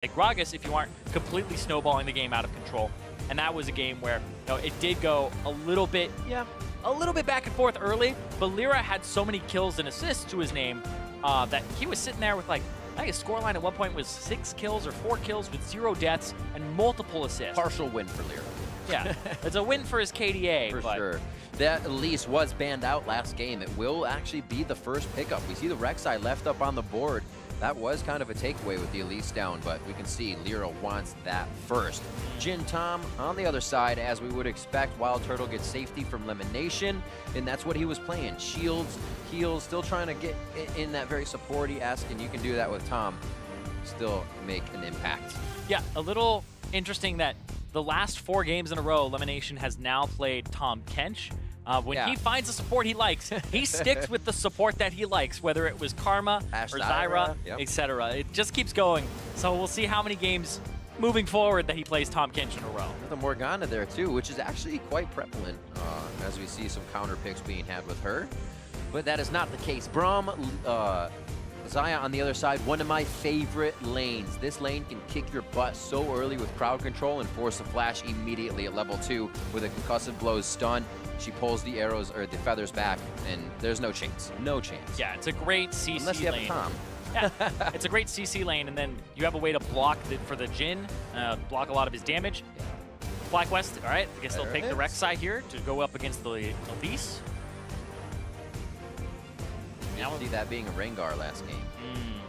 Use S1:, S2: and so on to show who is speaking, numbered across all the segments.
S1: like Gragas if you aren't completely snowballing the game out of control. And that was a game where it did go a little bit back and forth early, but LirA had so many kills and assists to his name that he was sitting there with like, I think his scoreline at one point was 6 kills or 4 kills with 0 deaths and multiple assists.
S2: Partial win for LirA.
S1: Yeah, it's a win for his KDA.
S2: For sure. That Elise was banned out last game. It will actually be the first pickup. We see the Rek'Sai left up on the board. That was kind of a takeaway with the Elise down, but we can see LirA wants that first. Jhin Tahm on the other side, as we would expect. WildTurtle gets safety from Lemonnation, and that's what he was playing. Shields, heals, still trying to get in that very supporty-esque, and you can do that with Tahm. Still make an impact.
S1: Yeah, a little interesting that the last 4 games in a row, Lemonnation has now played Tahm Kench. When he finds a support he likes, he sticks with the support that he likes, whether it was Karma or Xayah, etc. It just keeps going. So we'll see how many games moving forward that he plays Tahm Kench in a row.
S2: The Morgana there too, which is actually quite prevalent as we see some counter picks being had with her. But that is not the case. Braum, Xayah on the other side, one of my favorite lanes. This lane can kick your butt so early with crowd control and force a flash immediately at level 2 with a concussive blows stun. She pulls the arrows or the feathers back, and there's no chance. No chance.
S1: Yeah, it's a great CC lane.
S2: Unless you have Tahm.
S1: Yeah, it's a great CC lane, and then you have a way to block for the Jhin, block a lot of his damage. FlyQuest, all right, I guess they'll take the Rek'Sai here to go up against the Elise.
S2: Now see that being a Rengar last game.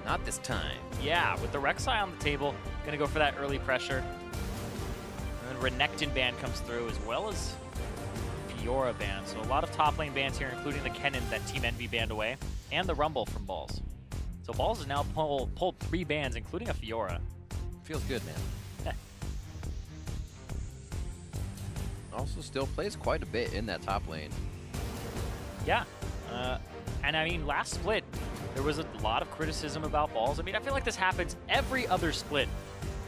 S2: Not this time.
S1: Yeah, with the Rek'Sai on the table, gonna go for that early pressure. And then Rivington ban comes through, as well as Fiora ban. So a lot of top lane bans here, including the Kennen that Team Envy banned away, and the Rumble from Balls. So Balls has now pulled 3 bans, including a Fiora.
S2: Feels good, man. Also still plays quite a bit in that top lane.
S1: Yeah. And I mean, last split, there was a lot of criticism about Balls. I mean, I feel like this happens every other split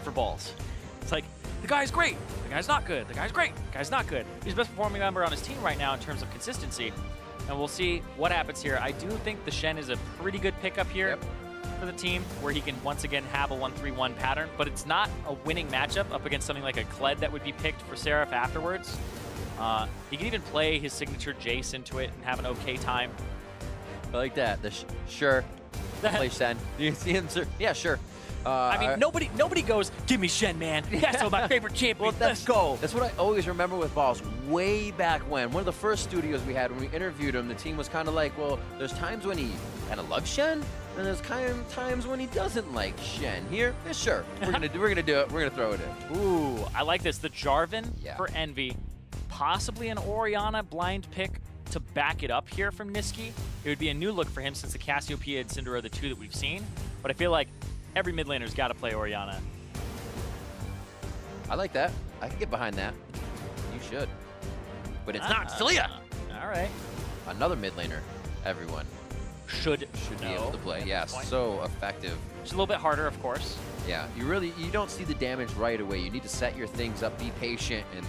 S1: for Balls. It's like, the guy's great, the guy's not good, the guy's great, the guy's not good. He's the best performing member on his team right now in terms of consistency. And we'll see what happens here. I do think the Shen is a pretty good pickup here for the team, where he can once again have a 1-3-1 pattern, but it's not a winning matchup up against something like a Kled that would be picked for Seraph afterwards. He can even play his signature Jace into it and have an okay time.
S2: I like that. Sure. Play Shen. Do you see him, sir? Yeah, sure.
S1: I mean, nobody goes, give me Shen, man. That's my favorite champion.
S2: Well, let's go. That's what I always remember with Balls way back when. One of the first studios we had when we interviewed him, the team was kind of like, well, there's times when he kind of loves Shen, and there's kind of times when he doesn't like Shen. Here, yeah, sure. We're gonna do it. We're gonna throw it in.
S1: Ooh, I like this. The Jarvan for Envy, possibly an Orianna blind pick to back it up here from Nisqy. It would be a new look for him since the Cassiopeia and Syndra are the 2 that we've seen. But I feel like every mid laner's got to play Orianna.
S2: I like that. I can get behind that. You should. But it's not Taliyah.
S1: All right.
S2: Another mid laner. Everyone
S1: should
S2: be able to play. Yeah, so effective.
S1: Just a little bit harder, of course.
S2: Yeah, you don't see the damage right away. You need to set your things up, be patient, and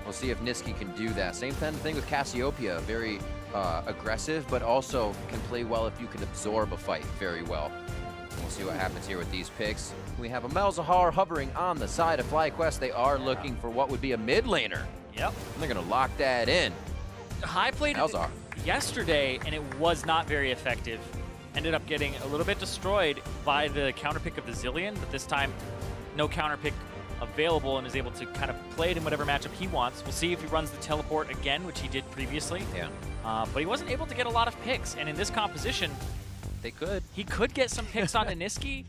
S2: we'll see if Nisqy can do that. Same kind of thing with Cassiopeia. Very aggressive, but also can play well if you can absorb a fight very well. We'll see what happens here with these picks. We have a Malzahar hovering on the side of FlyQuest. They are looking for what would be a mid laner.
S1: Yep.
S2: And they're going to lock that in.
S1: High played Malzahar yesterday, and it was not very effective. Ended up getting a little bit destroyed by the counter pick of the Zillion, but this time no counter pick available and is able to kind of play it in whatever matchup he wants. We'll see if he runs the teleport again, which he did previously.
S2: Yeah.
S1: But he wasn't able to get a lot of picks, and in this composition, he could get some picks on Nisqy.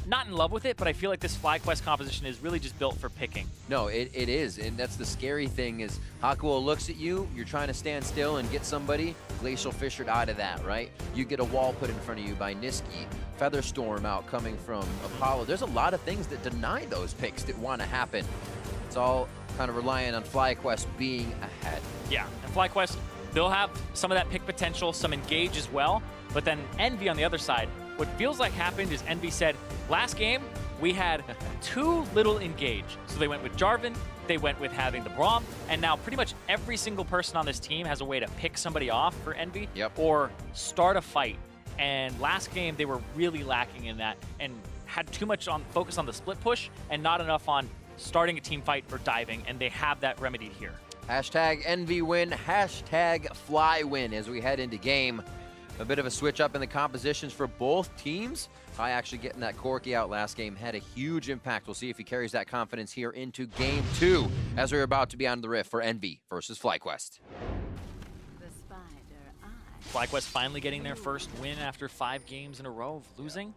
S1: Not in love with it, but I feel like this FlyQuest composition is really just built for picking.
S2: No, it is, and that's the scary thing is Hakuho looks at you, you're trying to stand still and get somebody, Glacial Fishered out of that, right? You get a wall put in front of you by Nisqy, Featherstorm out coming from Apollo. There's a lot of things that deny those picks that want to happen. It's all kind of relying on FlyQuest being ahead.
S1: Yeah, and FlyQuest, they'll have some of that pick potential, some engage as well, but then Envy on the other side, what feels like happened is Envy said, last game, we had too little engage. So they went with Jarvan, they went with having the Braum, and now pretty much every single person on this team has a way to pick somebody off for Envy or start a fight. And last game, they were really lacking in that. And had too much on focus on the split push and not enough on starting a team fight or diving, and they have that remedied here.
S2: Hashtag Envy win, hashtag Fly win as we head into game. A bit of a switch up in the compositions for both teams. High actually getting that Corki out last game had a huge impact. We'll see if he carries that confidence here into game 2 as we're about to be on the rift for Envy versus FlyQuest.
S1: FlyQuest finally getting their first win after 5 games in a row of losing.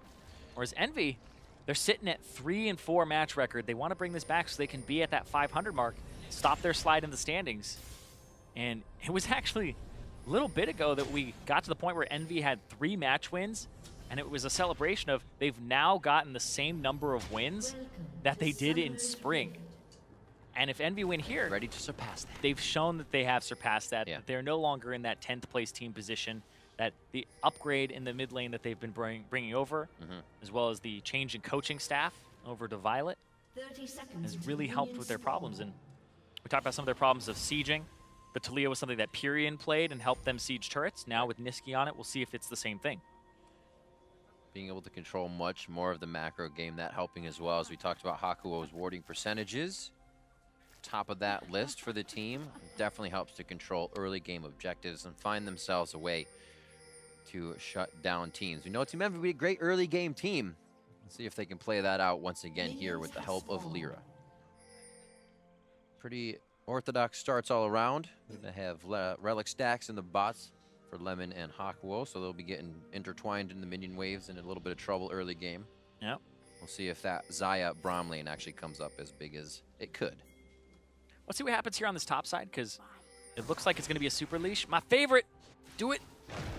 S1: Whereas Envy, they're sitting at 3-4 match record. They want to bring this back so they can be at that 500 mark, stop their slide in the standings. And it was actually a little bit ago that we got to the point where Envy had 3 match wins, and it was a celebration of they've now gotten the same number of wins that they did in spring. And if Envy win here,
S2: ready to surpass that.
S1: They've shown that they have surpassed that.
S2: Yeah.
S1: That they're no longer in that 10th place team position. That the upgrade in the mid lane that they've been bringing over, as well as the change in coaching staff over to Violet, has really helped with their problems. And we talked about some of their problems of sieging. The Taliyah was something that Pyrian played and helped them siege turrets. Now with Nisqy on it, we'll see if it's the same thing.
S2: Being able to control much more of the macro game, that helping as well. As we talked about Hakuho's warding percentages. Top of that list for the team. Definitely helps to control early game objectives and find themselves a way to shut down teams. We know Team EnVy will be a great early game team. Let's see if they can play that out once again here with the help of LirA. Pretty orthodox starts all around. They have relic stacks in the bots for Lemon and Hakuho, so they'll be getting intertwined in the minion waves and in a little bit of trouble early game.
S1: Yep.
S2: We'll see if that Xayah Braum lane actually comes up as big as it could.
S1: Let's see what happens here on this top side, because it looks like it's going to be a super leash. My favorite. Do it.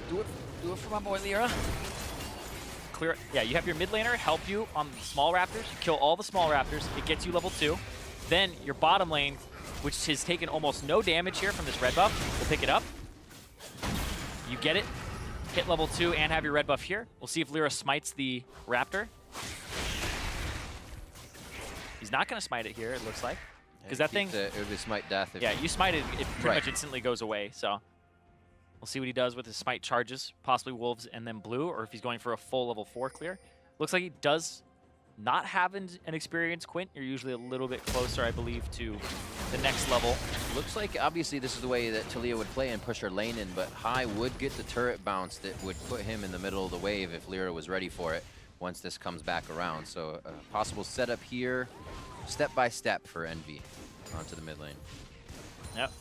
S1: Do it for my boy LirA. Clear it. Yeah, you have your mid laner help you on the small raptors. You kill all the small raptors. It gets you level 2. Then your bottom lane, which has taken almost no damage here from this red buff, will pick it up. You get it. Hit level 2 and have your red buff here. We'll see if LirA smites the raptor. He's not going to smite it here, it looks like. Because that thing,
S2: it would be smite death.
S1: Yeah, you smite it, it pretty much instantly goes away. So we'll see what he does with his smite charges, possibly wolves and then blue, or if he's going for a full level 4 clear. Looks like he does not have an experienced Quint. You're usually a little bit closer, I believe, to the next level.
S2: Looks like obviously this is the way that Taliyah would play and push her lane in, but High would get the turret bounce that would put him in the middle of the wave if LirA was ready for it once this comes back around. So a possible setup here, step by step for Envy onto the mid lane.
S1: Yep.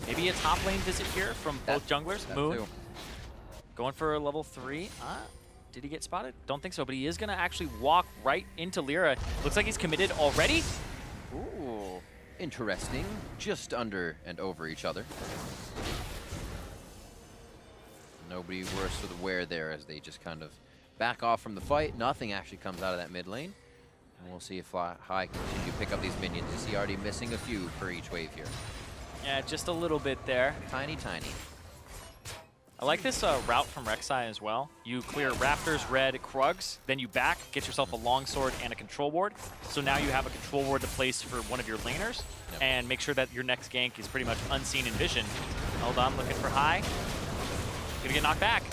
S1: Maybe a top lane visit here from both junglers. Moon
S2: too.
S1: Going for a level 3. Did he get spotted? Don't think so, but he is going to actually walk right into LirA. Looks like he's committed already.
S2: Ooh, interesting. Just under and over each other. Nobody worse for the wear there as they just kind of back off from the fight. Nothing actually comes out of that mid lane. And we'll see if High continue to pick up these minions. You see already missing a few per each wave here.
S1: Yeah, just a little bit there.
S2: Tiny, tiny.
S1: I like this route from Rek'Sai as well. You clear Raptors, Red, Krugs, then you back, get yourself a longsword and a control ward. So now you have a control ward to place for one of your laners, and make sure that your next gank is pretty much unseen in vision. Hold on, looking for High. Gonna get knocked back.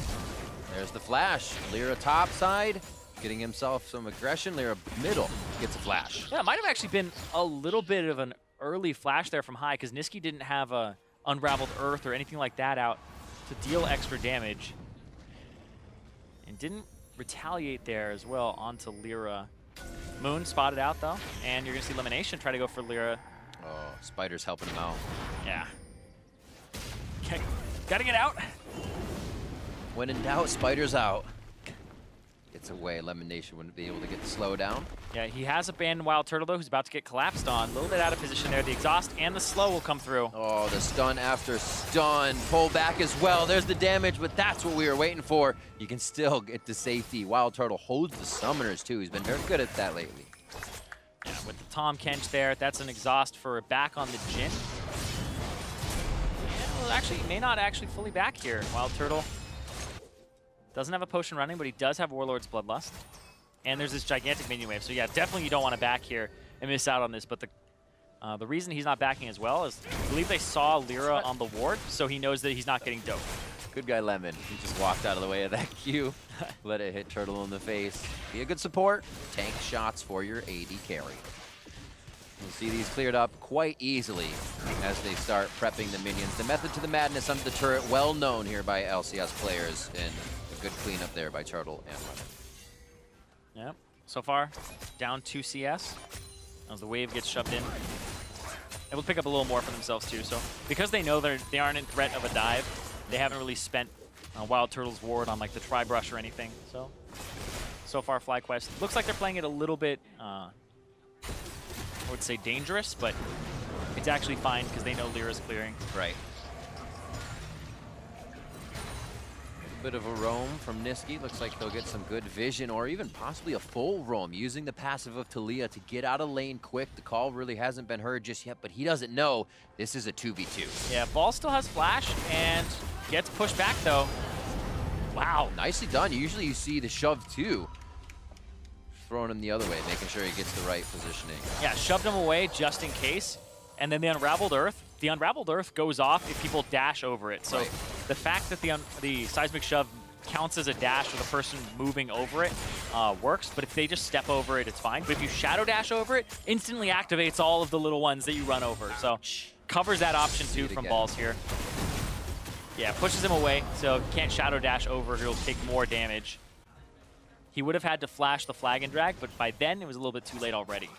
S2: There's the flash. LirA top side, getting himself some aggression. LirA middle gets a flash.
S1: Yeah, it might have actually been a little bit of an early flash there from High, because Nisqy didn't have a Unraveled Earth or anything like that out to deal extra damage. And didn't retaliate there as well onto LirA. Moon spotted out though, and you're gonna see Lemonnation try to go for LirA.
S2: Oh, Spider's helping him out.
S1: Yeah. Okay. Gotta get out.
S2: When in doubt, Spider's out. Gets away. Lemonnation wouldn't be able to get the slow down.
S1: Yeah, he has abandoned WildTurtle though, who's about to get collapsed on. A little bit out of position there. The exhaust and the slow will come through.
S2: Oh, the stun after stun. Pull back as well. There's the damage, but that's what we were waiting for. You can still get to safety. WildTurtle holds the summoners too. He's been very good at that lately.
S1: Yeah, with the Tahm Kench there, that's an exhaust for back on the Jhin. Yeah, well, actually, he may not actually fully back here. WildTurtle doesn't have a potion running, but he does have Warlord's Bloodlust. And there's this gigantic minion wave. So yeah, definitely you don't want to back here and miss out on this. But the reason he's not backing as well is I believe they saw LirA on the ward, so he knows that he's not getting doped.
S2: Good guy Lemon. He just walked out of the way of that Q. Let it hit Turtle in the face. Be a good support. Tank shots for your AD carry. You'll see these cleared up quite easily as they start prepping the minions. The method to the madness under the turret, well known here by LCS players, and a good cleanup there by Turtle and Lemon.
S1: Yep. So far, down 2 CS as the wave gets shoved in. Able to pick up a little more for themselves too. So because they know they aren't in threat of a dive, they haven't really spent WildTurtle's ward on like the tri-brush or anything. So far FlyQuest looks like they're playing it a little bit, I would say dangerous, but it's actually fine because they know LirA's clearing.
S2: Right. Bit of a roam from Nisqy. Looks like they'll get some good vision or even possibly a full roam using the passive of Taliyah to get out of lane quick. The call really hasn't been heard just yet, but he doesn't know this is a 2v2.
S1: Yeah, Ball still has flash and gets pushed back though. Wow.
S2: Nicely done. Usually you see the shove too. Throwing him the other way, making sure he gets the right positioning.
S1: Yeah, shoved him away just in case. And then the Unraveled Earth goes off if people dash over it. So
S2: right.
S1: The fact that the seismic shove counts as a dash with a person moving over it works, but if they just step over it, it's fine. But if you shadow dash over it, instantly activates all of the little ones that you run over. So covers that option too from Balls here. Yeah, pushes him away, so can't shadow dash over, he'll take more damage. He would have had to flash the flag and drag, but by then it was a little bit too late already.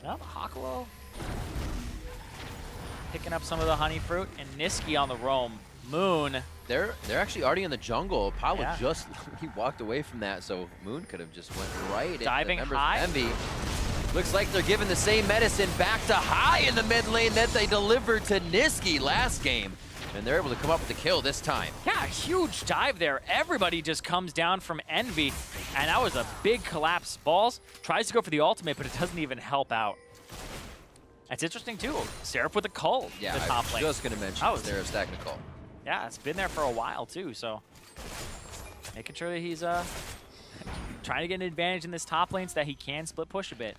S1: Oh, Hakuho picking up some of the honey fruit, and Nisqy on the roam. Moon.
S2: They're actually already in the jungle. Apollo just he walked away from that, so Moon could have just went right
S1: diving
S2: into
S1: high.
S2: Envy. Looks like they're giving the same medicine back to High in the mid lane that they delivered to Nisqy last game. And they're able to come up with the kill this time.
S1: Yeah, huge dive there. Everybody just comes down from Envy, and that was a big collapse. Balls tries to go for the ultimate, but it doesn't even help out. That's interesting too. Seraph with a cull.
S2: Yeah,
S1: the top
S2: I
S1: lane.
S2: was just going to mention Seraph's technical.
S1: Yeah, it's been there for a while too, so making sure that he's trying to get an advantage in this top lane so that he can split push a bit.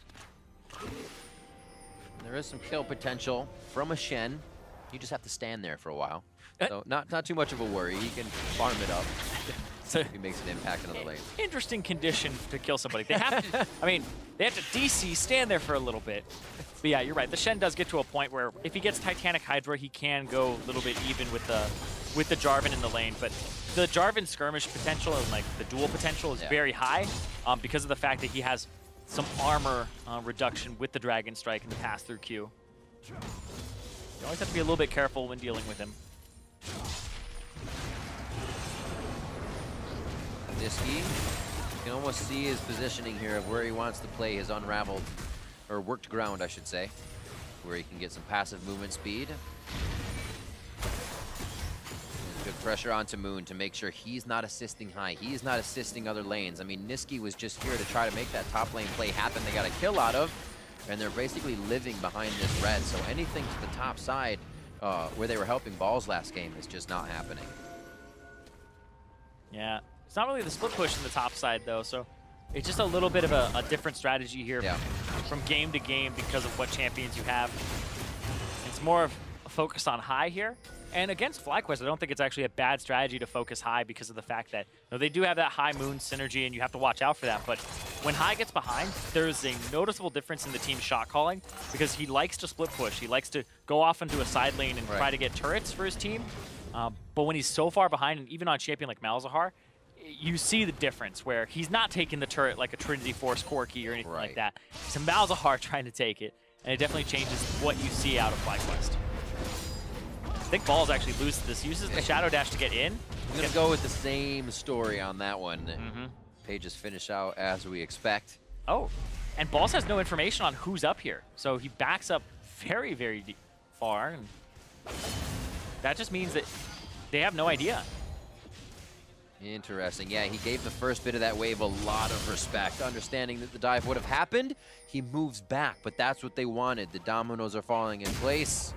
S2: There is some kill potential from a Shen. You just have to stand there for a while. So not too much of a worry. He can farm it up. So he makes an impact in the lane.
S1: Interesting condition to kill somebody. They have to, I mean, they have to DC, stand there for a little bit. But yeah, you're right. The Shen does get to a point where if he gets Titanic Hydra, he can go a little bit even with the Jarvan in the lane. But the Jarvan skirmish potential and like the duel potential is very high because of the fact that he has some armor reduction with the Dragon Strike and the pass-through Q. You always have to be a little bit careful when dealing with him.
S2: Nisqy, you can almost see his positioning here of where he wants to play his unraveled, or worked ground, I should say, where he can get some passive movement speed. Good pressure onto Moon to make sure he's not assisting High. He's not assisting other lanes. I mean, Nisqy was just here to try to make that top lane play happen. They got a kill out of, and they're basically living behind this red. So anything to the top side where they were helping Balls last game is just not happening.
S1: Yeah. It's not really the split push in the top side, though, so it's just a little bit of a different strategy here from game to game because of what champions you have. It's more of a focus on High here. And against FlyQuest, I don't think it's actually a bad strategy to focus High because of the fact that they do have that High-Moon synergy, and you have to watch out for that. But when High gets behind, there's a noticeable difference in the team's shot calling because he likes to split push. He likes to go off into a side lane and try to get turrets for his team. But when he's so far behind, and even on a champion like Malzahar, you see the difference where he's not taking the turret like a Trinity Force Corki or anything like that. It's a Malzahar trying to take it, and it definitely changes what you see out of FlyQuest. I think Balls actually loses this. Uses the Shadow Dash to get in.
S2: I'm going to go with the same story on that one. Pages finish out as we expect.
S1: Oh, and Balls has no information on who's up here. So he backs up very, very far. And that just means that they have no idea.
S2: Interesting. Yeah, he gave the first bit of that wave a lot of respect. Understanding that the dive would have happened, he moves back, but that's what they wanted. The dominoes are falling in place,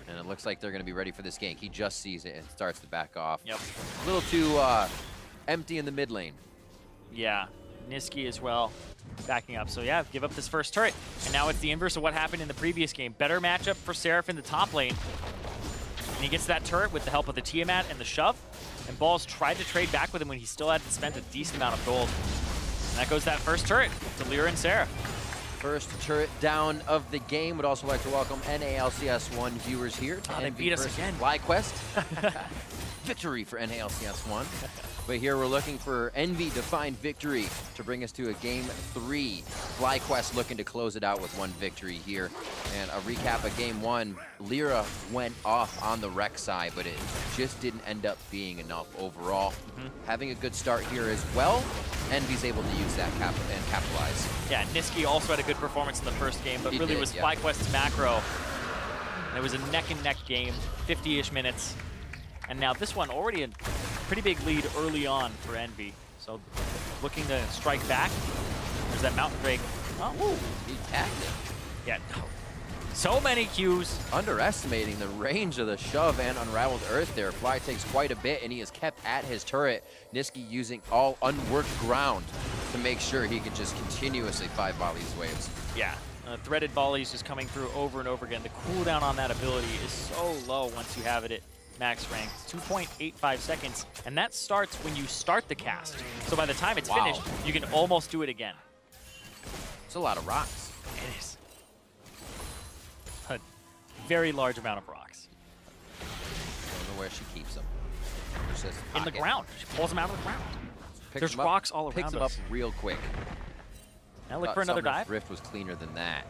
S2: and it looks like they're going to be ready for this gank. He just sees it and starts to back off.
S1: Yep.
S2: A little too empty in the mid lane.
S1: Yeah, Nisqy as well backing up. So yeah, give up this first turret, and now it's the inverse of what happened in the previous game. Better matchup for Seraph in the top lane. And he gets that turret with the help of the Tiamat and the shove. And Balls tried to trade back with him when he still hadn't spent a decent amount of gold. And that goes that first turret to LirA and Seraph.
S2: First turret down of the game. Would also like to welcome NA LCS 1 viewers here to
S1: they beat us again.
S2: FlyQuest. Victory for NA LCS 1. But here we're looking for Envy to find victory to bring us to a game 3. FlyQuest looking to close it out with 1 victory here. And a recap of game 1, LirA went off on the Rek'Sai, but it just didn't end up being enough overall. Having a good start here as well. Envy's able to use that and capitalize.
S1: Yeah, Nisqy also had a good performance in the first game, but really was FlyQuest's macro. It was a neck-and-neck game, 50-ish minutes. And now this one already a pretty big lead early on for Envy. So looking to strike back. There's that Mountain Drake. Oh,
S2: he tagged him.
S1: Yeah, so many Qs.
S2: Underestimating the range of the shove and Unraveled Earth there. Fly takes quite a bit, and he is kept at his turret. Nisqy using all unworked ground to make sure he can just continuously 5 volley these waves.
S1: Yeah, threaded volleys just coming through over and over again. The cooldown on that ability is so low once you have it at max rank. 2.85 seconds, and that starts when you start the cast. So by the time it's finished, you can almost do it again.
S2: It's a lot of rocks.
S1: It is. A very large amount of rocks.
S2: I don't know where she keeps them.
S1: In the ground. She pulls them out of the ground. There's rocks all around
S2: Picks them up real quick.
S1: Now look for another dive.
S2: Rift was cleaner than that.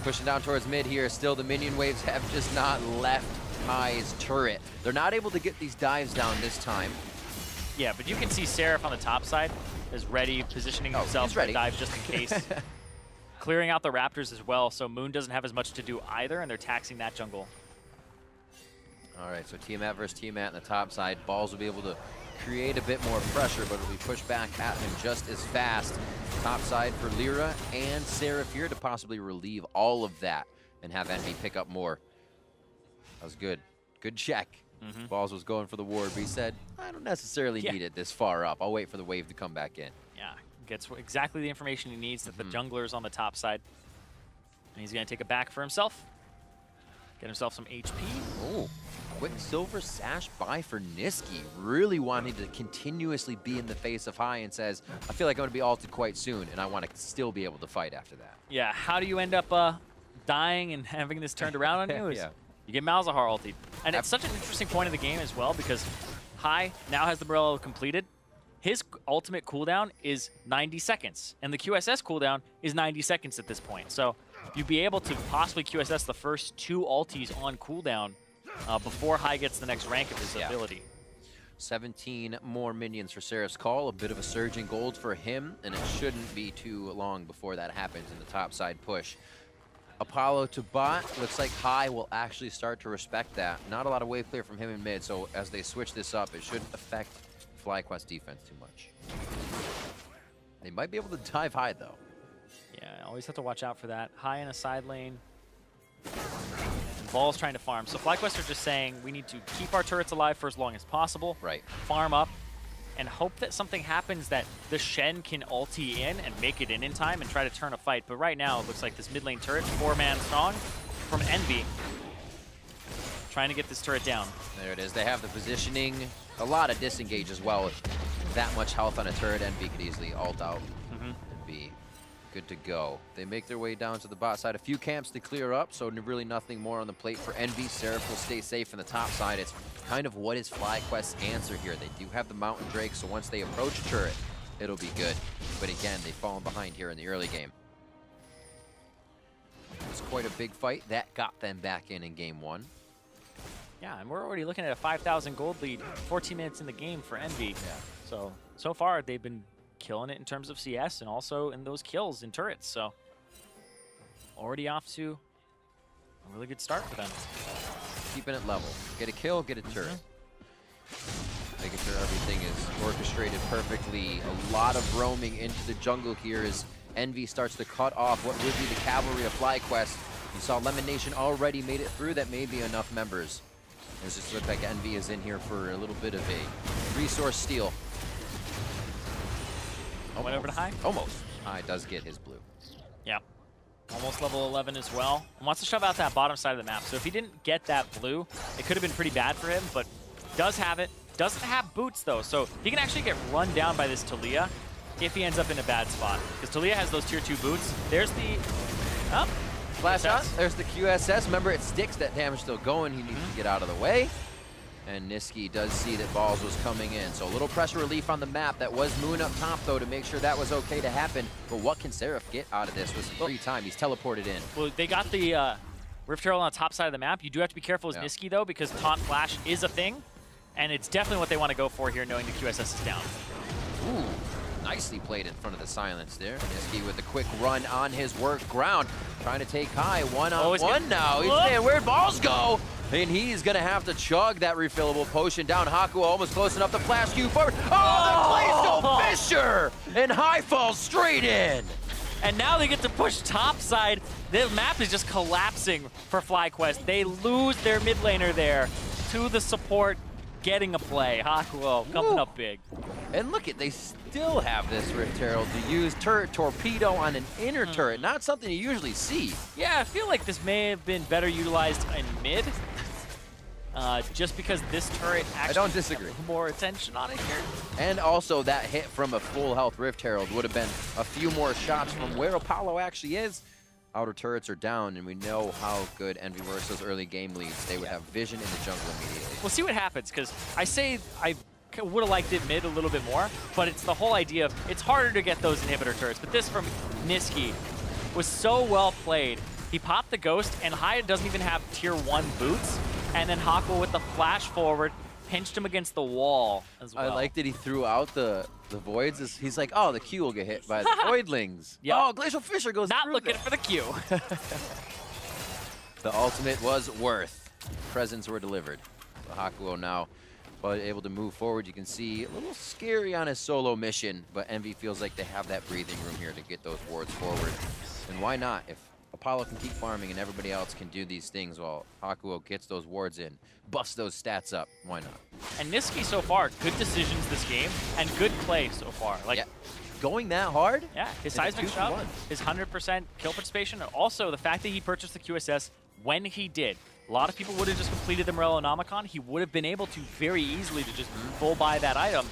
S2: Pushing down towards mid here. Still, the minion waves have just not left High's turret. They're not able to get these dives down this time.
S1: Yeah, but you can see Seraph on the top side is ready, positioning himself for a dive just in case. Clearing out the Raptors as well, so Moon doesn't have as much to do either, and they're taxing that jungle.
S2: All right, so Tiamat versus Tiamat on the top side. Balls will be able to create a bit more pressure, but it'll be pushed back at him just as fast. Top side for LirA and Seraph here to possibly relieve all of that and have Envy pick up more. That was good. Good check. Balls was going for the ward, but he said, I don't necessarily need it this far up. I'll wait for the wave to come back in.
S1: Yeah, gets exactly the information he needs that the jungler's on the top side. And he's going to take it back for himself. Get himself some HP.
S2: Oh, Quicksilver Sash buy for Nisqy. Really wanting to continuously be in the face of High and says, I feel like I'm going to be ulted quite soon, and I want to still be able to fight after that.
S1: Yeah, how do you end up dying and having this turned around on you? You get Malzahar ulted. And it's such an interesting point of the game as well because High now has the Morello completed. His ultimate cooldown is 90 seconds, and the QSS cooldown is 90 seconds at this point. So you'd be able to possibly QSS the first 2 ultis on cooldown before High gets the next rank of his ability.
S2: 17 more minions for Seraph's call. A bit of a surge in gold for him, and it shouldn't be too long before that happens in the top side push. Apollo to bot. Looks like High will actually start to respect that. Not a lot of wave clear from him in mid, so as they switch this up, it shouldn't affect FlyQuest defense too much. They might be able to dive High, though.
S1: Yeah, always have to watch out for that. High in a side lane. And Ball's trying to farm. So FlyQuest are just saying we need to keep our turrets alive for as long as possible.
S2: Right.
S1: Farm up. And hope that something happens that the Shen can ulti in and make it in time and try to turn a fight. But right now, it looks like this mid lane turret, 4-man strong from Envy, trying to get this turret down.
S2: There it is. They have the positioning. A lot of disengage as well. With that much health on a turret, Envy could easily ult out and be good to go. They make their way down to the bot side. A few camps to clear up, so really nothing more on the plate for Envy. Seraph will stay safe in the top side. It's kind of what is FlyQuest's answer here. They do have the Mountain Drake, so once they approach turret, it'll be good. But again, they've fallen behind here in the early game. It's quite a big fight. That got them back in game 1.
S1: Yeah, and we're already looking at a 5,000 gold lead, 14 minutes in the game for Envy. Yeah. So far, they've been killing it in terms of CS and also in those kills in turrets. So already off to a really good start for them.
S2: Keeping it level. Get a kill, get a turret. Making sure everything is orchestrated perfectly. A lot of roaming into the jungle here as Envy starts to cut off what would be the cavalry of FlyQuest. You saw Lemonnation already made it through. That may be enough members. It just looks like Envy is in here for a little bit of a resource steal.
S1: Went over to High?
S2: Almost. High does get his blue.
S1: Yeah. almost level 11 as well. And wants to shove out that bottom side of the map. So if he didn't get that blue, it could have been pretty bad for him, but does have it. Doesn't have boots though, so he can actually get run down by this Taliyah if he ends up in a bad spot. Because Taliyah has those tier 2 boots. There's the
S2: flash shot. There's the QSS. Remember, it sticks. That damage still going. He needs to get out of the way. And Nisqy does see that Balls was coming in. So a little pressure relief on the map. That was Moon up top, though, to make sure that was okay to happen. But what can Seraph get out of this with free time? He's teleported in.
S1: Well, they got the RifTurtle on the top side of the map. You do have to be careful as Nisqy, though, because taunt flash is a thing. And it's definitely what they want to go for here, knowing the QSS is down.
S2: Ooh, nicely played in front of the silence there. Nisqy with a quick run on his work ground. Trying to take high, one-on-one now. He's saying, where'd Balls go? And he's going to have to chug that refillable potion down. Hakuho almost close enough to flash Q forward. Oh, the Glacial Fissure! And High falls straight in.
S1: And now they get to push top side. The map is just collapsing for FlyQuest. They lose their mid laner there to the support getting a play. Hakuho coming up big.
S2: And look at, they still have this RifTurtle to use turret torpedo on an inner turret. Not something you usually see.
S1: Yeah, I feel like this may have been better utilized in mid. Just because this turret actually
S2: I don't disagree.
S1: Has more attention on it here.
S2: And also that hit from a full health RifTurtle would have been a few more shots from where Apollo actually is. Outer turrets are down, and we know how good EnVyUs those early game leads. They would have vision in the jungle immediately.
S1: We'll see what happens, because I say I would have liked it mid a little bit more, but it's the whole idea of it's harder to get those inhibitor turrets. But this from Nisqy was so well played. He popped the ghost, and Xayah doesn't even have tier 1 boots. And then Hakuho with the flash forward pinched him against the wall as well.
S2: I like that he threw out the voids. He's like, oh, the Q will get hit by the voidlings.
S1: Yep.
S2: Oh, Glacial Fissure goes
S1: Not
S2: through
S1: looking for the Q.
S2: The ultimate was worth. Presents were delivered. So Hakuho now able to move forward. You can see a little scary on his solo mission, but Envy feels like they have that breathing room here to get those wards forward. And why not? If Apollo can keep farming and everybody else can do these things while Hakuho gets those wards in, buffs those stats up, why not?
S1: And Nisqy so far, good decisions this game and good play so far. Like,
S2: yeah. Going that hard?
S1: Yeah, his seismic shot, his 100% kill participation, and also the fact that he purchased the QSS when he did. A lot of people would have just completed the Morellonomicon. He would have been able to very easily to just full buy that item,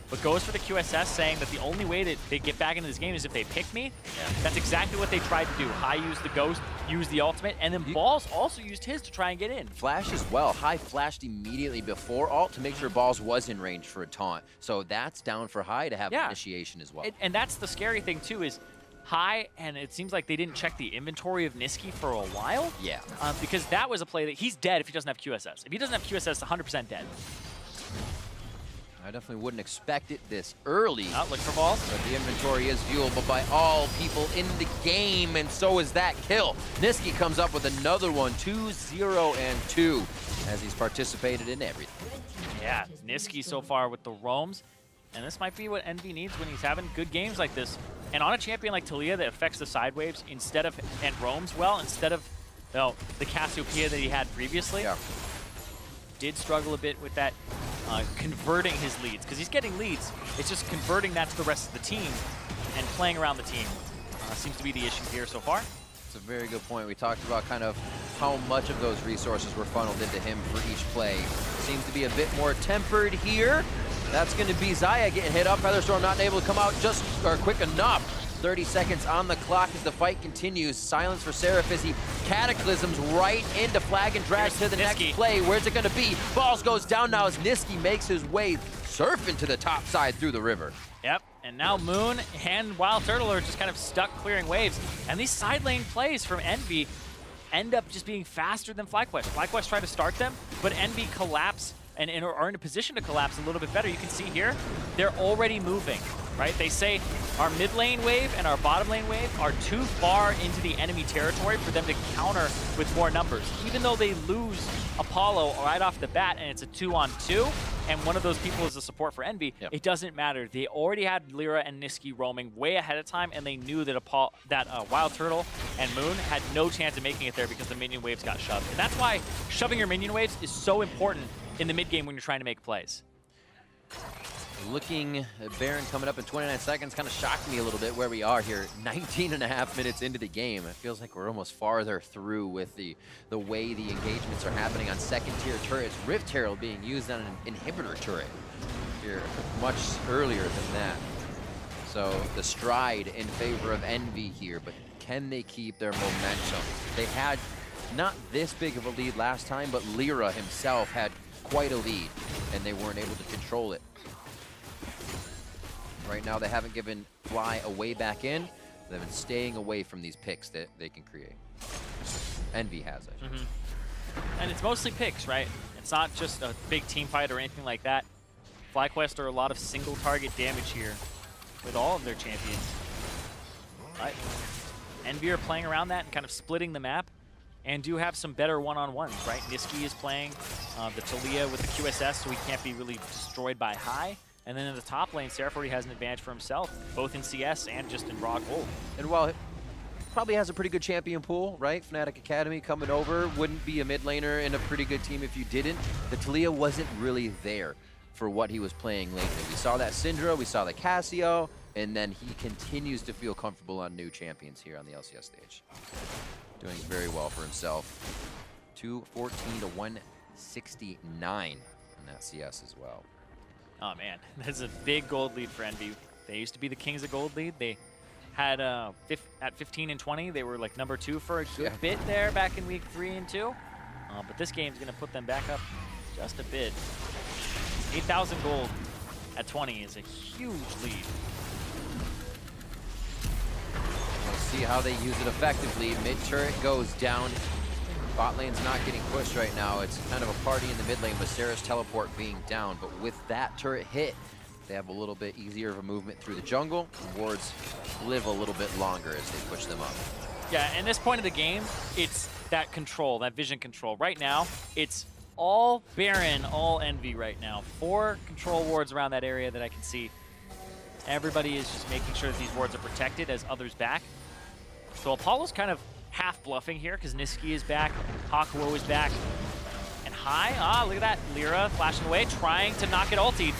S1: but goes for the QSS, saying that the only way that they get back into this game is if they pick me. Yeah. That's exactly what they tried to do. High used the ghost, used the ultimate, and then Balls also used his to try and get in.
S2: Flash as well. High flashed immediately before ult to make sure Balls was in range for a taunt. So that's down for High to have initiation as well.
S1: And that's the scary thing too, is High, and it seems like they didn't check the inventory of Nisqy for a while.
S2: Yeah.
S1: Because that was a play that he's dead if he doesn't have QSS. If he doesn't have QSS, 100% dead.
S2: I definitely wouldn't expect it this early.
S1: Look for Balls.
S2: But the inventory is viewable by all people in the game, and so is that kill. Nisqy comes up with another one, 2-0-2, as he's participated in everything.
S1: Yeah, Nisqy so far with the roams, and this might be what Envy needs when he's having good games like this. And on a champion like Taliyah that affects the side waves instead of, and roams well, instead of the Cassiopeia that he had previously. Yeah. Did struggle a bit with that, converting his leads, because he's getting leads. It's just converting that to the rest of the team and playing around the team seems to be the issue here so far.
S2: It's a very good point. We talked about kind of how much of those resources were funneled into him for each play. Seems to be a bit more tempered here. That's going to be Xayah getting hit up. Featherstorm not able to come out just quick enough. 30 seconds on the clock as the fight continues. Silence for Seraph as he cataclysms right into flag and drag to the next play. Where's it going to be? Balls goes down now as Nisqy makes his way surfing to the top side through the river.
S1: Yep, and now Moon and WildTurtle are just kind of stuck clearing waves. And these side lane plays from Envy end up just being faster than FlyQuest. FlyQuest tried to start them, but Envy collapse and are in a position to collapse a little bit better. You can see here, they're already moving, right? They say our mid lane wave and our bottom lane wave are too far into the enemy territory for them to counter with more numbers. Even though they lose Apollo right off the bat and it's a 2-on-2, and one of those people is the support for Envy, it doesn't matter. They already had LirA and Nisqy roaming way ahead of time, and they knew that WildTurtle and Moon had no chance of making it there because the minion waves got shoved. And that's why shoving your minion waves is so important in the mid game when you're trying to make plays.
S2: Looking at Baron coming up in 29 seconds kind of shocked me a little bit where we are here. 19.5 minutes into the game. It feels like we're almost farther through with the way the engagements are happening on second-tier turrets. RivTurtle being used on an inhibitor turret here much earlier than that. So the stride in favor of EnVy here, but can they keep their momentum? They had not this big of a lead last time, but LirA himself had quite a lead, and they weren't able to control it. Right now, they haven't given Fly a way back in. They've been staying away from these picks that they can create. EnVy has it.
S1: And it's mostly picks, right? It's not just a big team fight or anything like that. FlyQuest are a lot of single target damage here with all of their champions. But EnVy are playing around that and kind of splitting the map and do have some better one-on-ones, right? Nisqy is playing the Taliyah with the QSS, so he can't be really destroyed by high. And then in the top lane, Seraph already has an advantage for himself, both in CS and just in raw gold.
S2: And while it probably has a pretty good champion pool, right? Fnatic Academy coming over, wouldn't be a mid laner in a pretty good team if you didn't. The Taliyah wasn't really there for what he was playing lately. We saw that Syndra, we saw the Cassio, and then he continues to feel comfortable on new champions here on the LCS stage. Doing very well for himself. 214 to 169 in that CS as well.
S1: Oh man, that's a big gold lead for EnVy. They used to be the kings of gold lead. They had at 15 and 20, they were like #2 for a good bit there back in week 3 and 2. But this game's gonna put them back up just a bit. 8,000 gold at 20 is a huge lead.
S2: We'll see how they use it effectively. Mid turret goes down. Bot lane's not getting pushed right now. It's kind of a party in the mid lane with Sarah's teleport being down. But with that turret hit, they have a little bit easier of a movement through the jungle. Wards live a little bit longer as they push them up.
S1: Yeah, and this point of the game, it's that control, that vision control. Right now, it's all Baron, all EnVy right now. 4 control wards around that area that I can see. Everybody is just making sure that these wards are protected as others back. So Apollo's kind of half bluffing here because Nisqy is back, Hakuho is back, and high. Look at that, LirA flashing away, trying to not get ultied.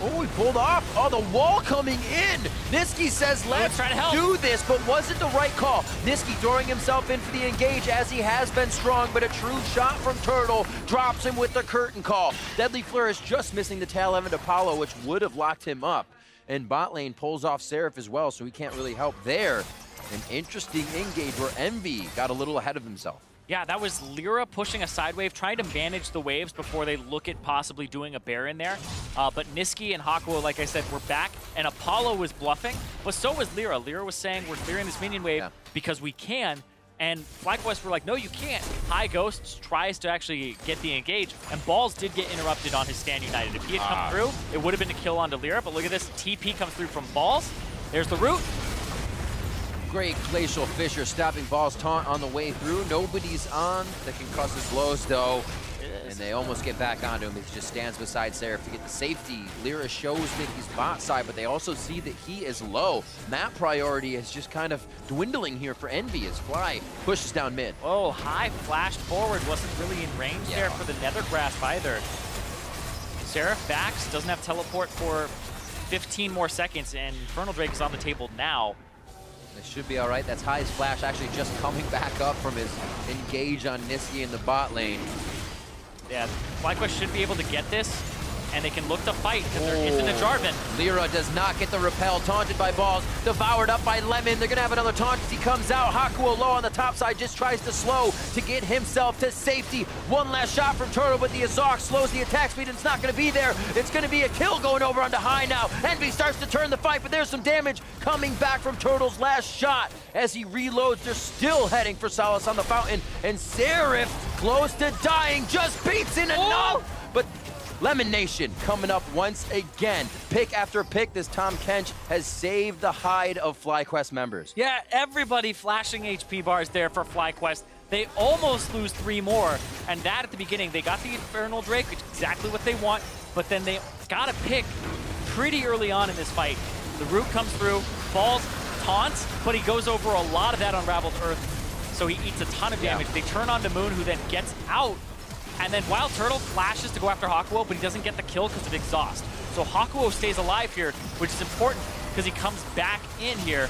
S2: Oh, he pulled off. Oh, the wall coming in. Nisqy says, let's do this, but wasn't the right call. Nisqy throwing himself in for the engage as he has been strong, but a true shot from Turtle drops him with the curtain call. Deadly Flourish just missing the tail end of Apollo, which would have locked him up. And bot lane pulls off Seraph as well, so he can't really help there. An interesting engage where EnVy got a little ahead of himself.
S1: Yeah, that was LirA pushing a side wave, trying to manage the waves before they look at possibly doing a Baron there. But Nisqy and Hakuho, like I said, were back, and Apollo was bluffing, but so was LirA. LirA was saying, we're clearing this minion wave because we can, and FlyQuest were like, no, you can't. High Ghosts tries to actually get the engage, and Balls did get interrupted on his Stand United. If he had come through, it would have been a kill onto LirA, but look at this, TP comes through from Balls. There's the root.
S2: Great Glacial Fissure stopping Ball's taunt on the way through. Nobody's on the concussive blows though. And they almost get back onto him. He just stands beside Seraph to get the safety. LirA shows that he's bot side, but they also see that he is low. Map priority is just kind of dwindling here for EnVy as Fly pushes down mid.
S1: Oh, high flashed forward. Wasn't really in range there for the Nether Grasp either. Seraph backs, doesn't have teleport for 15 more seconds, and Infernal Drake is on the table now.
S2: It should be all right. That's High's flash actually just coming back up from his engage on Nisqy in the bot lane.
S1: Yeah, FlyQuest should be able to get this, and they can look to fight because there isn't a Jarvan.
S2: LirA does not get the repel, taunted by Balls, devoured up by Lemon. They're gonna have another taunt as he comes out. Hakuho low on the top side, just tries to slow to get himself to safety. One last shot from Turtle, but the Azok slows the attack speed and it's not gonna be there. It's gonna be a kill going over onto High now. EnVy starts to turn the fight, but there's some damage coming back from Turtle's last shot. As he reloads, they're still heading for Solace on the fountain, and Seraph, close to dying, just beats in enough. But Lemonnation coming up once again. Pick after pick, this Tahm Kench has saved the hide of FlyQuest members.
S1: Yeah, everybody flashing HP bars there for FlyQuest. They almost lose 3 more, and that at the beginning, they got the Infernal Drake, which is exactly what they want, but then they got a pick pretty early on in this fight. The root comes through, Balls, taunts, but he goes over a lot of that Unraveled Earth, so he eats a ton of damage. They turn on to Moon, who then gets out And then WildTurtle flashes to go after Hakuho, but he doesn't get the kill because of exhaust. So Hakuho stays alive here, which is important because he comes back in here.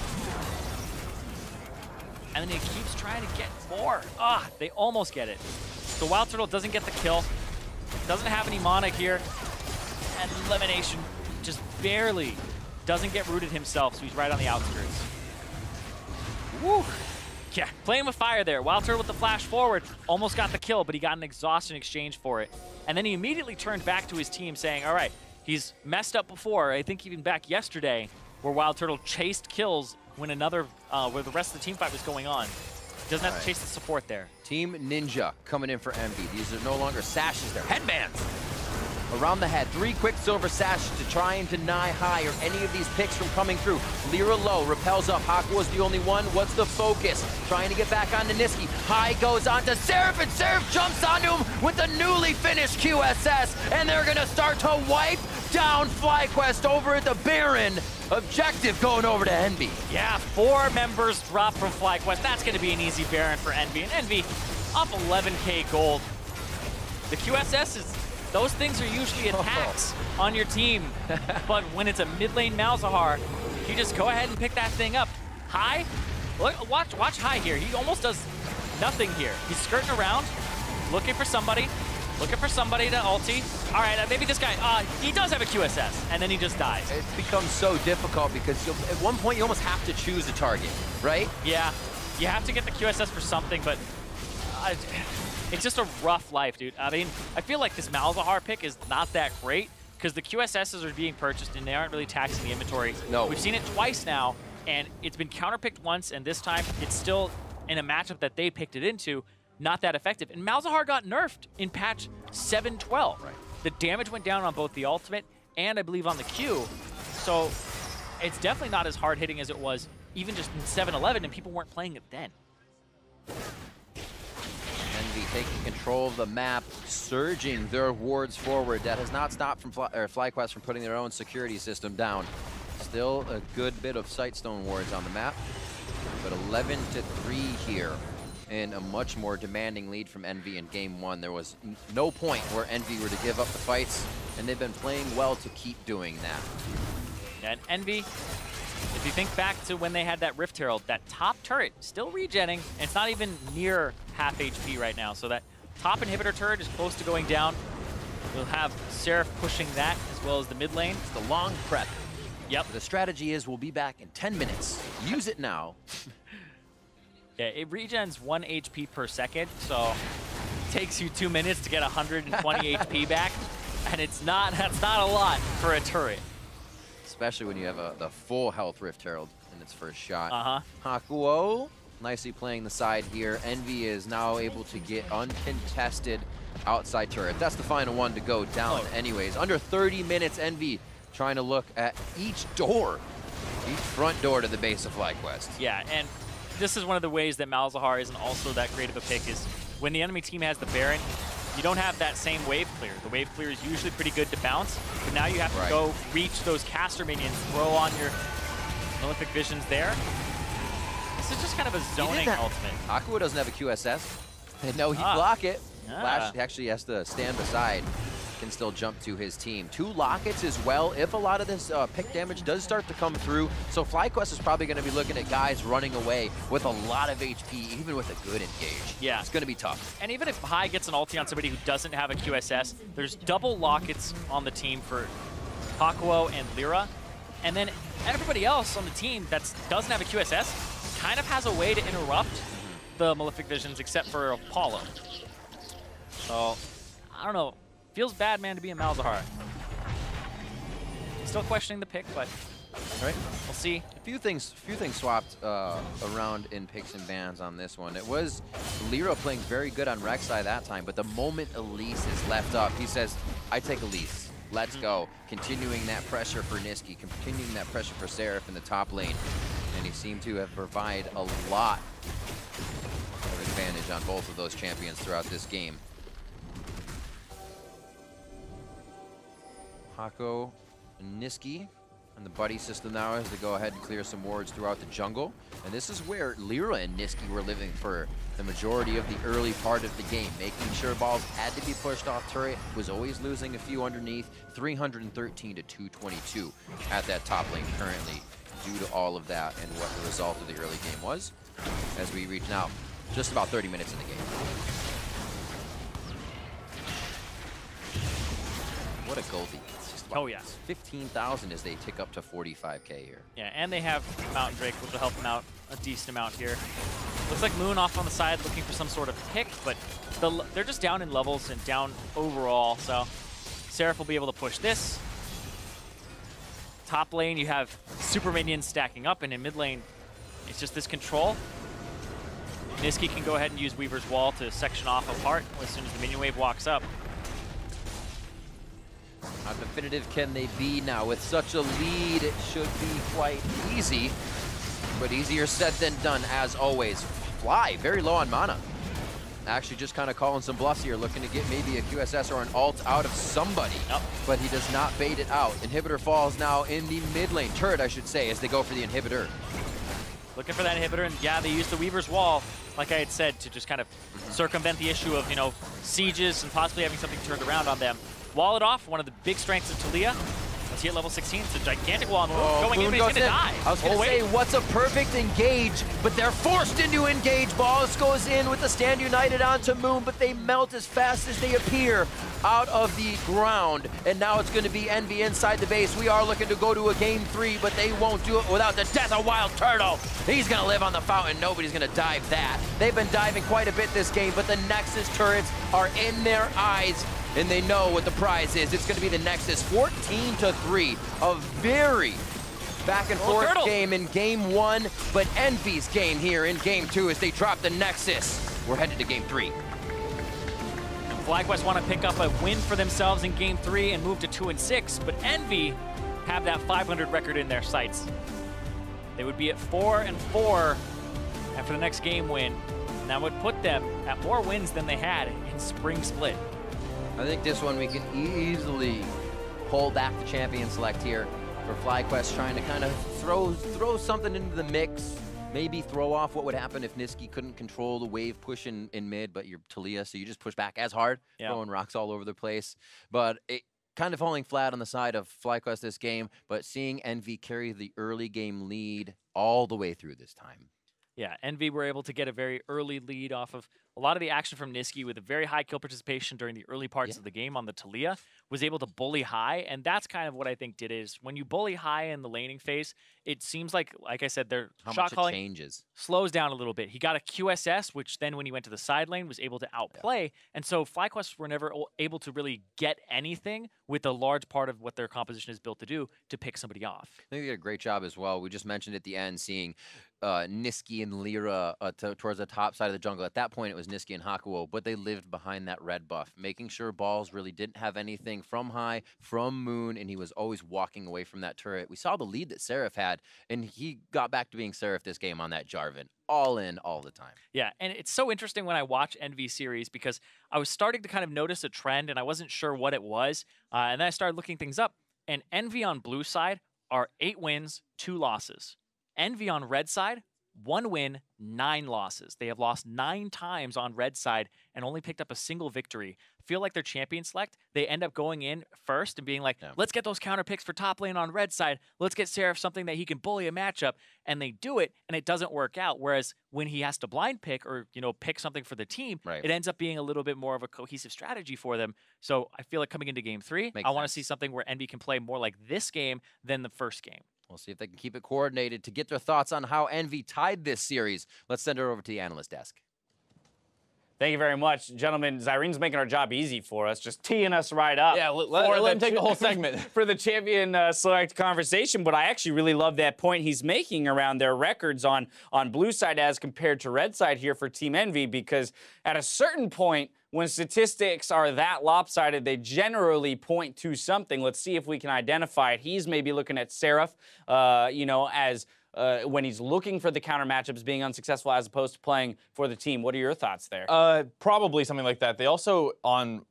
S1: And then he keeps trying to get more. Ah, they almost get it. So WildTurtle doesn't get the kill. Doesn't have any mana here. And Lemonnation just barely doesn't get rooted himself, so he's right on the outskirts. Woo! Yeah, playing with fire there. WildTurtle with the flash forward. Almost got the kill, but he got an exhaust in exchange for it. And then he immediately turned back to his team saying, all right, he's messed up before. I think even back yesterday where WildTurtle chased kills when where the rest of the team fight was going on. Doesn't have to chase the support there.
S2: Team Ninja coming in for EnVy. These are no longer sashes, they're headbands. Around the head, 3 quick silver sashes to try and deny High or any of these picks from coming through. LirA low, repels up. Hakuho's the only one. What's the focus? Trying to get back onto Nisqy. High goes on to Seraph, and Seraph jumps onto him with the newly finished QSS, and they're gonna start to wipe down FlyQuest over at the Baron. Objective going over to EnVy.
S1: Yeah, 4 members drop from FlyQuest. That's gonna be an easy Baron for EnVy, and EnVy up 11K gold. The QSS is, those things are usually attacks on your team, but when it's a mid lane Malzahar, you just go ahead and pick that thing up. High, look, watch High here. He almost does nothing here. He's skirting around, looking for somebody to ulti. All right, maybe this guy, he does have a QSS, and then he just dies.
S2: It becomes so difficult because at one point you almost have to choose a target, right?
S1: Yeah, you have to get the QSS for something, but it's just a rough life, dude. I mean, I feel like this Malzahar pick is not that great because the QSSs are being purchased and they aren't really taxing the inventory.
S2: No.
S1: We've seen it twice now, and it's been counterpicked once, and this time it's still in a matchup that they picked it into, not that effective. And Malzahar got nerfed in patch 7.12.
S2: Right.
S1: The damage went down on both the ultimate and I believe on the Q. So it's definitely not as hard hitting as it was even just in 7.11, and people weren't playing it then.
S2: EnVy taking control of the map, surging their wards forward. That has not stopped from FlyQuest from putting their own security system down. Still a good bit of Sightstone wards on the map, but 11-3 here, and a much more demanding lead from EnVy in game 1. There was no point where EnVy were to give up the fights, and they've been playing well to keep doing that.
S1: And EnVy, if you think back to when they had that Rift Herald, that top turret still regenning, and it's not even near half HP right now. So that top inhibitor turret is close to going down. We'll have Seraph pushing that as well as the mid lane.
S2: It's the long prep.
S1: Yep.
S2: The strategy is we'll be back in 10 minutes. Use it now.
S1: Yeah, it regens 1 HP per second, so it takes you 2 minutes to get 120 HP back, and that's not a lot for a turret.
S2: Especially when you have the full health Rift Herald in its first shot.
S1: Uh-huh.
S2: Hakuho nicely playing the side here. EnVy is now able to get uncontested outside turret. That's the final one to go down anyways. Under 30 minutes, EnVy trying to look at each door, each front door to the base of FlyQuest.
S1: Yeah, and this is one of the ways that Malzahar isn't also that great of a pick is when the enemy team has the Baron, you don't have that same wave clear. The wave clear is usually pretty good to bounce, but now you have to go reach those caster minions, throw on your Malefic Visions there. This is just kind of a zoning ultimate.
S2: Hakuho doesn't have a QSS. No, he'd block it. Flash actually has to stand beside. Can still jump to his team. 2 lockets as well if a lot of this pick damage does start to come through. So FlyQuest is probably going to be looking at guys running away with a lot of HP, even with a good engage.
S1: Yeah.
S2: It's going to be tough.
S1: And even if High gets an ulti on somebody who doesn't have a QSS, there's double lockets on the team for Hakuho and LirA. And then everybody else on the team that doesn't have a QSS kind of has a way to interrupt the Malefic Visions except for Apollo. So, I don't know. Feels bad, man, to be a Malzahar. Still questioning the pick, but we'll see.
S2: A few things swapped around in picks and bans on this one. It was LirA playing very good on Rek'Sai that time, but the moment Elise is left up, he says, I take Elise. Let's go. Continuing that pressure for Nisqy, continuing that pressure for Seraph in the top lane. And he seemed to have provided a lot of advantage on both of those champions throughout this game. Hakuho and Nisqy And the buddy system now is to go ahead and clear some wards throughout the jungle. And this is where LirA and Nisqy were living for the majority of the early part of the game, making sure balls had to be pushed off turret, was always losing a few underneath, 313 to 222 at that top lane currently due to all of that and what the result of the early game was as we reach now just about 30 minutes in the game. What a goldie.
S1: Oh, yeah.
S2: 15,000 as they tick up to 45K here.
S1: Yeah, and they have Mountain Drake, which will help them out a decent amount here. Looks like Moon off on the side looking for some sort of pick, but they're just down in levels and down overall, so Seraph will be able to push this. Top lane, you have super minions stacking up, and in mid lane, it's just this control. Nisqy can go ahead and use Weaver's Wall to section off a part as soon as the minion wave walks up.
S2: How definitive can they be now? With such a lead, it should be quite easy, but easier said than done, as always. Fly, very low on mana. Actually just kind of calling some bluffs here, looking to get maybe a QSS or an ult out of somebody, but he does not bait it out. Inhibitor falls now in the mid lane, turret I should say, as they go for the inhibitor.
S1: Looking for that inhibitor, and yeah, they used the Weaver's Wall, like I had said, to just kind of circumvent the issue of, you know, sieges and possibly having something turned around on them. Wall it off, one of the big strengths of Taliyah. Let's see at level 16, it's a gigantic wall. Going in, but he's gonna die.
S2: I was gonna say, what's a perfect engage, but they're forced into engage. Balls goes in with the stand united onto Moon, but they melt as fast as they appear out of the ground. And now it's gonna be EnVy inside the base. We are looking to go to a game 3, but they won't do it without the death of WildTurtle. He's gonna live on the fountain, nobody's gonna dive that. They've been diving quite a bit this game, but the Nexus turrets are in their eyes, and they know what the prize is. It's going to be the Nexus, 14-3. A very back and forth game in game 1, but EnVy's game here in game 2 as they drop the Nexus. We're headed to game 3.
S1: And FlyQuest want to pick up a win for themselves in game 3 and move to 2-6, but EnVy have that 500 record in their sights. They would be at 4-4 after the next game win, and that would put them at more wins than they had in Spring Split.
S2: I think this one we can easily pull back the champion select here for FlyQuest, trying to kind of throw something into the mix. Maybe throw off what would happen if Nisqy couldn't control the wave push in mid, but you're Taliyah, so you just push back as hard, throwing rocks all over the place. But it kind of falling flat on the side of FlyQuest this game, but seeing EnVy carry the early game lead all the way through this time.
S1: Yeah, EnVy were able to get a very early lead off of a lot of the action from Nisqy with a very high kill participation during the early parts of the game on the Taliyah, was able to bully high, and that's kind of what I think did is when you bully high in the laning phase, it seems like I said, their shot calling
S2: changes.
S1: Slows down a little bit. He got a QSS, which then when he went to the side lane was able to outplay, and so FlyQuest were never able to really get anything with a large part of what their composition is built to do to pick somebody off.
S2: I think they did a great job as well. We just mentioned at the end seeing Nisqy and LirA towards the top side of the jungle. At that point, it was Nisqy and Hakuho, but they lived behind that red buff, making sure balls really didn't have anything from high, from Moon, and he was always walking away from that turret. We saw the lead that Seraph had, and he got back to being Seraph this game on that Jarvan. All in, all the time.
S1: Yeah, and it's so interesting when I watch EnVy series because I was starting to kind of notice a trend, and I wasn't sure what it was, and then I started looking things up, and EnVy on blue side are 8 wins, 2 losses. EnVy on red side, 1 win, 9 losses. They have lost 9 times on red side and only picked up a single victory. I feel like their champion select, they end up going in first and being like, let's get those counter picks for top lane on red side. Let's get Seraph something that he can bully a matchup. And they do it, and it doesn't work out. Whereas when he has to blind pick or, you know, pick something for the team, it ends up being a little bit more of a cohesive strategy for them. So I feel like coming into game 3, I want to see something where EnVy can play more like this game than the first game.
S2: We'll see if they can keep it coordinated. To get their thoughts on how EnVy tied this series, let's send it over to the analyst desk.
S3: Thank you very much, gentlemen. Zirene's making our job easy for us, just teeing us right up.
S4: Yeah, let him take the whole segment.
S3: For the champion select conversation, but I actually really love that point he's making around their records on blue side as compared to red side here for Team EnVy, because at a certain point, when statistics are that lopsided, they generally point to something. Let's see if we can identify it. He's maybe looking at Seraph, you know, as when he's looking for the counter matchups, being unsuccessful as opposed to playing for the team. What are your thoughts there?
S4: Probably something like that. They also, on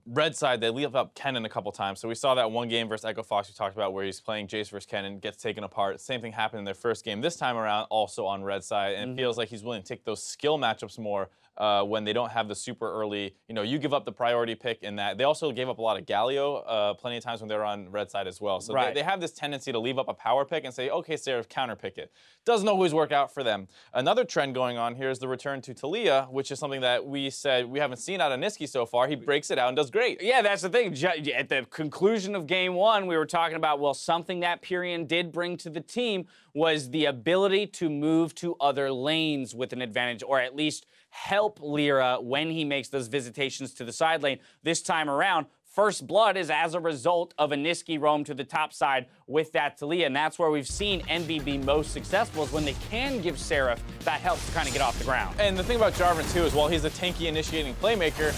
S4: red side, they leave up Kennen a couple times. So we saw that one game versus Echo Fox we talked about where he's playing Jace versus Kennen, gets taken apart. Same thing happened in their first game this time around, also on red side. And it feels like he's willing to take those skill matchups more when they don't have the super early, you give up the priority pick in that. They also gave up a lot of Galio plenty of times when they were on red side as well. So they have this tendency to leave up a power pick and say, okay, Seraph, counter pick it. Doesn't always work out for them. Another trend going on here is the return to Taliyah, which is something that we said we haven't seen out of Nisqy so far. He breaks it out and does great.
S3: Yeah, that's the thing. At the conclusion of game one, we were talking about, well, something that Pyrion did bring to the team was the ability to move to other lanes with an advantage, or at least help LirA when he makes those visitations to the side lane. This time around, First Blood is as a result of a Nisqy roam to the top side with that Taliyah, and that's where we've seen EnVy be most successful, is when they can give Seraph that help to kind of get off the ground.
S4: And the thing about Jarvan too is, while he's a tanky initiating playmaker,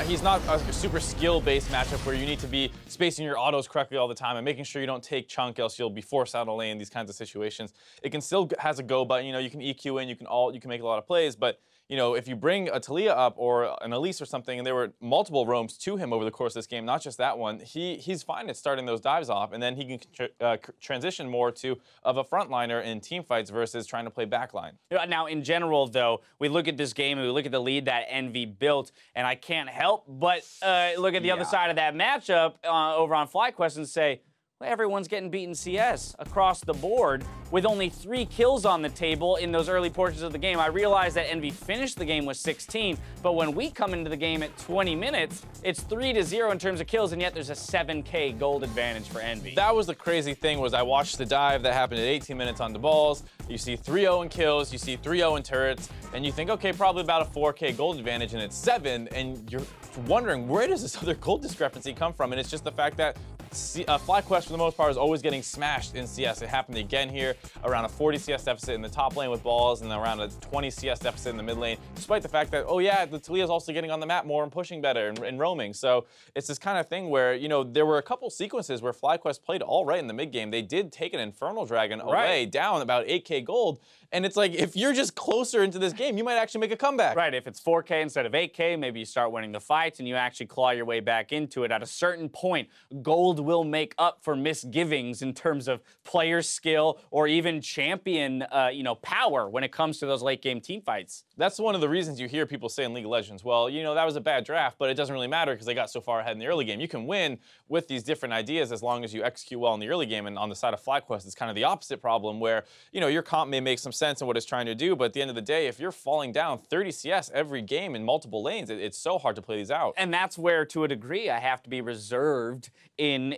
S4: he's not a super skill-based matchup where you need to be spacing your autos correctly all the time and making sure you don't take chunk, else you'll be forced out of lane, these kinds of situations. It can still has a go button, you can EQ in, you can make a lot of plays, but if you bring a Taliyah up or an Elise or something, and there were multiple roams to him over the course of this game, not just that one, he's fine at starting those dives off, and then he can transition more to of a frontliner in team fights versus trying to play backline.
S3: Now, in general, though, we look at this game and we look at the lead that EnVy built, and I can't help but look at the other side of that matchup over on FlyQuest and say, everyone's getting beaten CS across the board with only 3 kills on the table in those early portions of the game. I realize that EnVy finished the game with 16, but when we come into the game at 20 minutes, it's 3-0 in terms of kills, and yet there's a 7K gold advantage for EnVy.
S4: That was the crazy thing, was I watched the dive that happened at 18 minutes on the balls. You see 3-0 in kills, you see 3-0 in turrets, and you think, okay, probably about a 4K gold advantage, and it's 7, and you're wondering, where does this other gold discrepancy come from? And it's just the fact that FlyQuest, for the most part, is always getting smashed in CS. It happened again here, around a 40 CS deficit in the top lane with balls, and around a 20 CS deficit in the mid lane, despite the fact that, oh yeah, the Taliyah is also getting on the map more and pushing better and roaming. So it's this kind of thing where, there were a couple sequences where FlyQuest played all right in the mid game. They did take an Infernal Dragon away, down about 8K gold, and it's like, if you're just closer into this game, you might actually make a comeback.
S3: Right, if it's 4K instead of 8K, maybe you start winning the fights and you actually claw your way back into it. At a certain point, gold will make up for misgivings in terms of player skill or even champion, power when it comes to those late game team fights.
S4: That's one of the reasons you hear people say in League of Legends, well, that was a bad draft, but it doesn't really matter because they got so far ahead in the early game. You can win with these different ideas as long as you execute well in the early game. And on the side of FlyQuest, it's kind of the opposite problem where, your comp may make some sense in what it's trying to do, but at the end of the day, if you're falling down 30 CS every game in multiple lanes, it's so hard to play these out.
S3: And that's where, to a degree, I have to be reserved in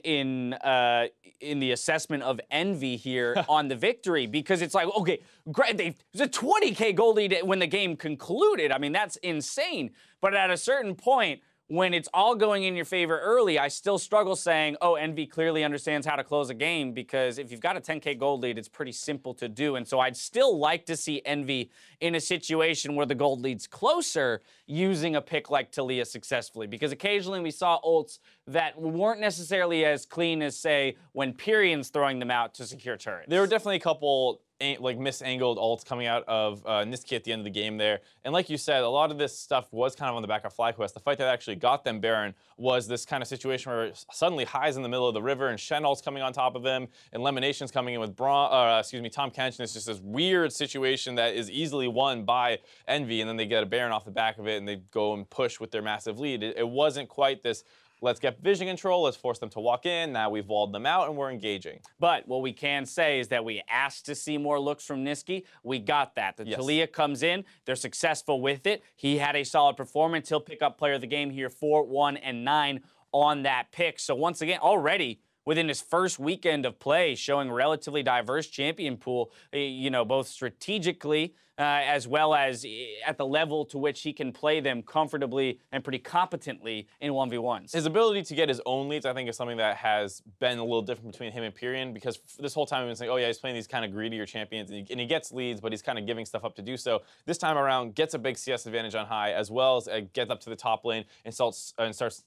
S3: the assessment of EnVy here on the victory, because it's like, okay, great, there's a 20K goal lead when the game concluded. I mean, that's insane. But at a certain point, when it's all going in your favor early, I still struggle saying, oh, EnVy clearly understands how to close a game, because if you've got a 10K gold lead, it's pretty simple to do. And so I'd still like to see EnVy in a situation where the gold lead's closer using a pick like Taliyah successfully, because occasionally we saw ults that weren't necessarily as clean as, say, when Pyrion's throwing them out to secure turrets.
S4: There were definitely a couple misangled ults coming out of Nisqy at the end of the game there. And like you said, a lot of this stuff was kind of on the back of FlyQuest. The fight that actually got them Baron was this kind of situation where suddenly High's in the middle of the river and Shen ult's coming on top of him, and Lemmonnation's coming in with Braum, Tahm Kench, and it's just this weird situation that is easily won by EnVy, and then they get a Baron off the back of it and they go and push with their massive lead. It wasn't quite this, let's get vision control, let's force them to walk in, now we've walled them out and we're engaging.
S3: But what we can say is that we asked to see more looks from Nisqy. We got that. The Taliyah comes in, they're successful with it. He had a solid performance. He'll pick up player of the game here, 4, 1, and 9 on that pick. So once again, already within his first weekend of play, showing relatively diverse champion pool, both strategically as well as at the level to which he can play them comfortably and pretty competently in 1v1s.
S4: His ability to get his own leads, I think, is something that has been a little different between him and Pyrion, because this whole time we've been saying, oh yeah, he's playing these kind of greedier champions, and he gets leads, but he's kind of giving stuff up to do so. This time around, gets a big CS advantage on high, as well as gets up to the top lane and starts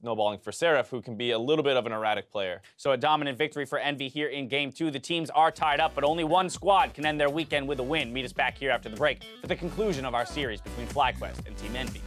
S4: snowballing for Seraph, who can be a little bit of an erratic player.
S3: So it dominant victory for Envy here in Game 2. The teams are tied up, but only one squad can end their weekend with a win. Meet us back here after the break for the conclusion of our series between FlyQuest and Team Envy.